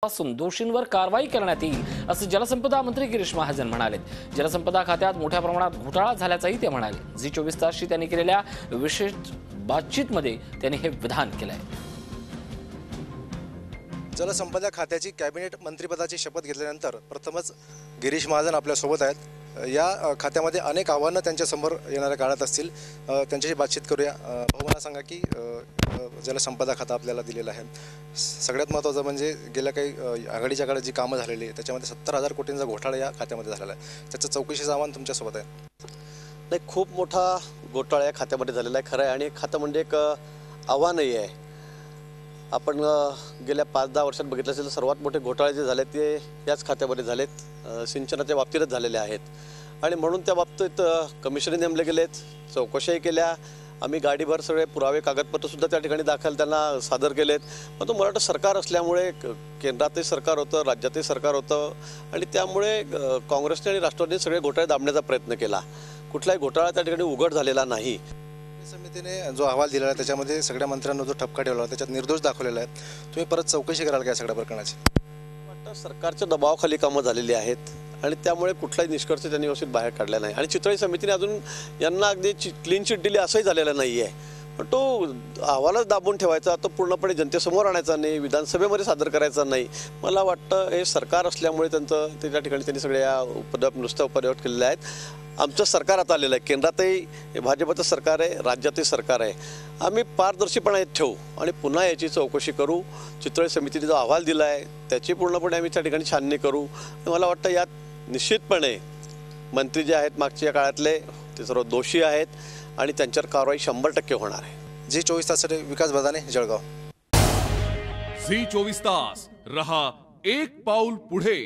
पासून दोषींवर कारवाई करण्यात येईल असे जलसंपदा मंत्री गिरीश महाजन म्हणाले। जलसंपदा खात्यात मोठ्या प्रमाणात घोटाळा झाल्याचंही ते म्हणाले। झी 24 तासशी त्यांनी केलेल्या विशेष बातचीतमध्ये त्यांनी हे विधान केलंय। जलसंपदा खात्याची कॅबिनेट मंत्रिपदाची शपथ घेतल्यानंतर प्रथमच गिरीश महाजन आपल्या सोबत आहेत। या खात्यामध्ये अनेक आव्हानं त्यांच्या समोर येणाऱ्या काळात असतील, त्यांच्याशी बातचीत करूया। भाऊ, मला सांगा की जलसंपदा खाता आपल्याला दिलेला आहे। सगळ्यात महत्त्वाचं म्हणजे गेल्या काही आघाडीच्या काळात जी कामं झालेली आहे त्याच्यामध्ये 70,000 कोटींचा घोटाळा या खात्यामध्ये झालेला आहे। त्याचं चौकशीचं आव्हान तुमच्यासोबत आहे। नाही, खूप मोठा घोटाळा या खात्यामध्ये झालेला आहे, खरं आहे। आणि एक खातं म्हणजे एक आव्हानही आहे। आपण गेल्या 5-10 वर्षात बघितलं असेल, सर्वात मोठे घोटाळे जे झाले ते याच खात्यामध्ये झालेत, सिंचनाच्या बाबतीतच झालेले आहेत। आणि म्हणून त्या बाबतीत कमिशनही नेमले गेलेत, चौकशाही केल्या। आम्ही गाडीभर सगळे पुरावे कागदपत्रसुद्धा त्या ठिकाणी त्यांना सादर केलेत। पण तो मराठा सरकार असल्यामुळे केंद्रातही सरकार होतं, राज्यातही सरकार होतं, आणि त्यामुळे काँग्रेसने आणि राष्ट्रवादीने सगळे घोटाळे दाबण्याचा प्रयत्न केला। कुठलाही घोटाळा त्या ठिकाणी उघड झालेला नाही। समितीने जो अहवाल दिलेला आहे त्याच्यामध्ये सगळ्या मंत्र्यांना जो ठपका ठेवला त्याच्यात निर्दोष दाखवलेला आहे। तुम्ही परत चौकशी कराल का या सगळ्या प्रकरणाची? वाटतं सरकारच्या दबावाखाली कामं झालेली आहेत आणि त्यामुळे कुठलाही निष्कर्ष त्यांनी व्यवस्थित बाहेर काढला नाही। आणि चितळी समितीने अजून यांना अगदी क्लीन चिट दिली असंही झालेलं नाही आहे। पण तो अहवालच दाबून ठेवायचा, तो पूर्णपणे जनतेसमोर आणायचा नाही, विधानसभेमध्ये सादर करायचा नाही। मला वाटतं हे सरकार असल्यामुळे त्या ठिकाणी त्यांनी सगळ्या नुसत्या उपद्रव केलेल्या आहेत। आमचं सरकार आता आलेलं आहे, केंद्रातही भाजपचं सरकार आहे, राज्यातही सरकार आहे। आम्ही पारदर्शीपणा ठेवू आणि पुन्हा याची चौकशी करू। चितळी समितीने जो अहवाल दिला आहे त्याची पूर्णपणे आम्ही त्या ठिकाणी छाननी करू। मला वाटतं यात निश्चितपणे मंत्री जे आहेत मागच्या काळातले ते सर्व दोषी आहेत आणि त्यांच्यावर कारवाई 100% होणार आहे। झी 24 ताससाठी विकास बदाने, जळगाव। झी 24 तास रहा एक पाऊल पुढे।